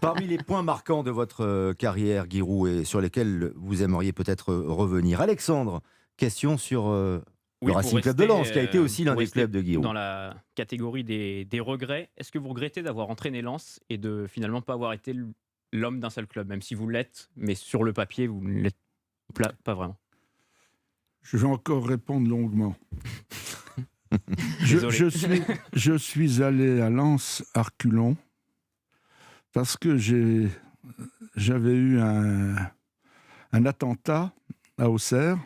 Parmi les points marquants de votre carrière, Giroud, et sur lesquels vous aimeriez peut-être revenir, Alexandre, question sur le Oui, Racing Club de Lens, qui a été aussi l'un pour des rester clubs de Giroud. dans la catégorie des regrets, est-ce que vous regrettez d'avoir entraîné Lens et de finalement pas avoir été l'homme d'un seul club, même si vous l'êtes, mais sur le papier, vous ne l'êtes pas vraiment? Je vais encore répondre longuement. Désolé. Je suis allé à Lens à reculons parce que j'avais eu un attentat à Auxerre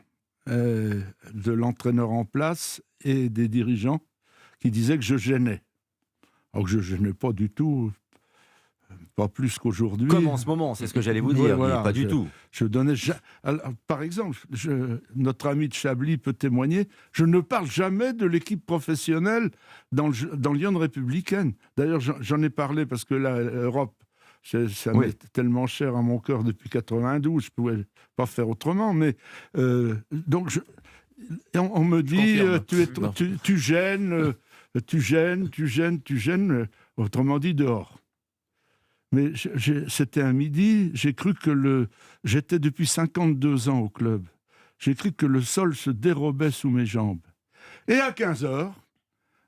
de l'entraîneur en place et des dirigeants qui disaient que je gênais. Alors que je gênais pas du tout, pas plus qu'aujourd'hui. Comme en ce moment, c'est ce que j'allais vous dire, Voilà, pas du tout. Je donnais alors, par exemple, notre ami de Chablis peut témoigner, je ne parle jamais de l'équipe professionnelle dans Lyon républicaine. D'ailleurs, j'en ai parlé parce que l'Europe, ça Oui. m'est tellement cher à mon cœur depuis 92, je ne pouvais pas faire autrement. Mais donc, on me dit, tu gênes, tu gênes, autrement dit, dehors. Mais c'était un midi, j'ai cru que j'étais depuis 52 ans au club. J'ai cru que le sol se dérobait sous mes jambes. Et à 15h,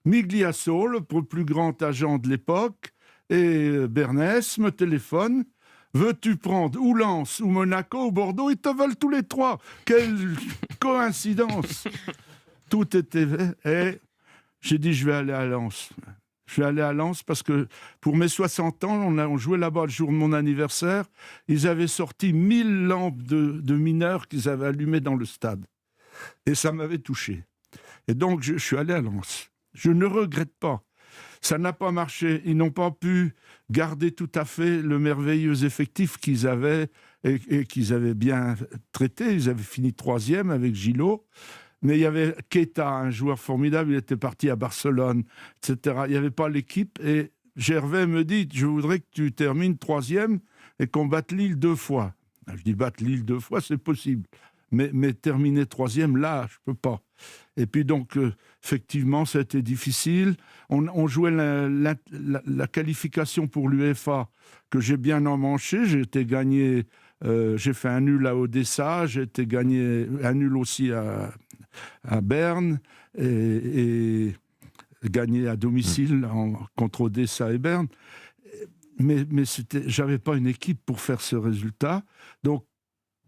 Migliasso, le plus grand agent de l'époque, et Bernès me téléphonent. Veux-tu prendre ou Lens, ou Monaco, ou Bordeaux? Ils te veulent tous les trois. Quelle coïncidence! Tout était... Et j'ai dit, je vais aller à Lens. Je vais aller à Lens parce que pour mes 60 ans, on jouait là-bas le jour de mon anniversaire. Ils avaient sorti 1000 lampes de mineurs qu'ils avaient allumées dans le stade. Et ça m'avait touché. Et donc, je suis allé à Lens. Je ne regrette pas. Ça n'a pas marché. Ils n'ont pas pu garder tout à fait le merveilleux effectif qu'ils avaient et qu'ils avaient bien traité. Ils avaient fini 3e avec Gillot. Mais il y avait Keita, un joueur formidable, il était parti à Barcelone, etc. Il n'y avait pas l'équipe. Et Gervais me dit, je voudrais que tu termines 3e et qu'on batte Lille 2 fois. Je dis, battre Lille 2 fois, c'est possible. Mais terminer 3e, là, je ne peux pas. Et puis donc, effectivement, ça a été difficile. On jouait la qualification pour l'UEFA, que j'ai bien emmanché. J'ai été gagné, j'ai fait un nul à Odessa, j'ai été gagné un nul aussi à Berne et gagné à domicile contre Odessa et Berne. Mais j'avais pas une équipe pour faire ce résultat. Donc,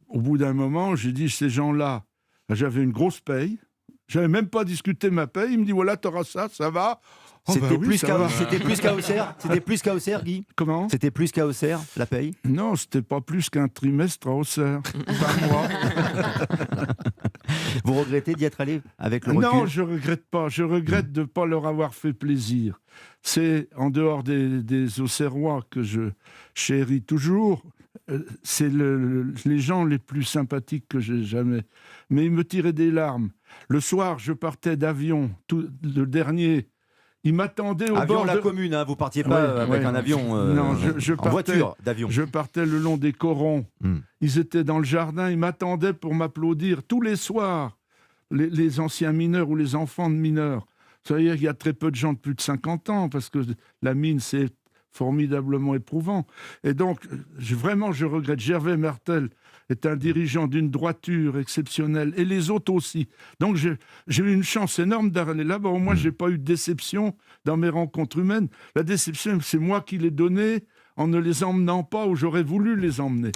au bout d'un moment, j'ai dit, ces gens-là, j'avais une grosse paye. J'avais même pas discuté ma paye. Il me dit, voilà, t'auras ça, ça va. C'était plus qu'à Auxerre. C'était plus qu'à Auxerre, Guy. Comment? C'était plus qu'à Auxerre, la paye? Non, c'était pas plus qu'un trimestre à Auxerre. Par mois. Vous regrettez d'y être allé avec le recul? Non, je regrette pas. Je regrette de ne pas leur avoir fait plaisir. C'est, en dehors des Auxerrois que je chéris toujours, c'est les gens les plus sympathiques que j'ai jamais. Mais ils me tiraient des larmes. Le soir, je partais d'avion, le dernier. Ils m'attendaient au avion bord la de... commune, hein, vous partiez pas avec un avion non, en voiture d'avion. Je partais le long des corons. Ils étaient dans le jardin, ils m'attendaient pour m'applaudir tous les soirs. Les anciens mineurs ou les enfants de mineurs. Vous savez, il y a très peu de gens de plus de 50 ans, parce que la mine, c'est formidablement éprouvant. Et donc, vraiment, je regrette. Gervais Mertel est un dirigeant d'une droiture exceptionnelle, et les autres aussi. Donc, j'ai eu une chance énorme d'aller là-bas. Au moins, je n'ai pas eu de déception dans mes rencontres humaines. La déception, c'est moi qui l'ai donnée en ne les emmenant pas où j'aurais voulu les emmener.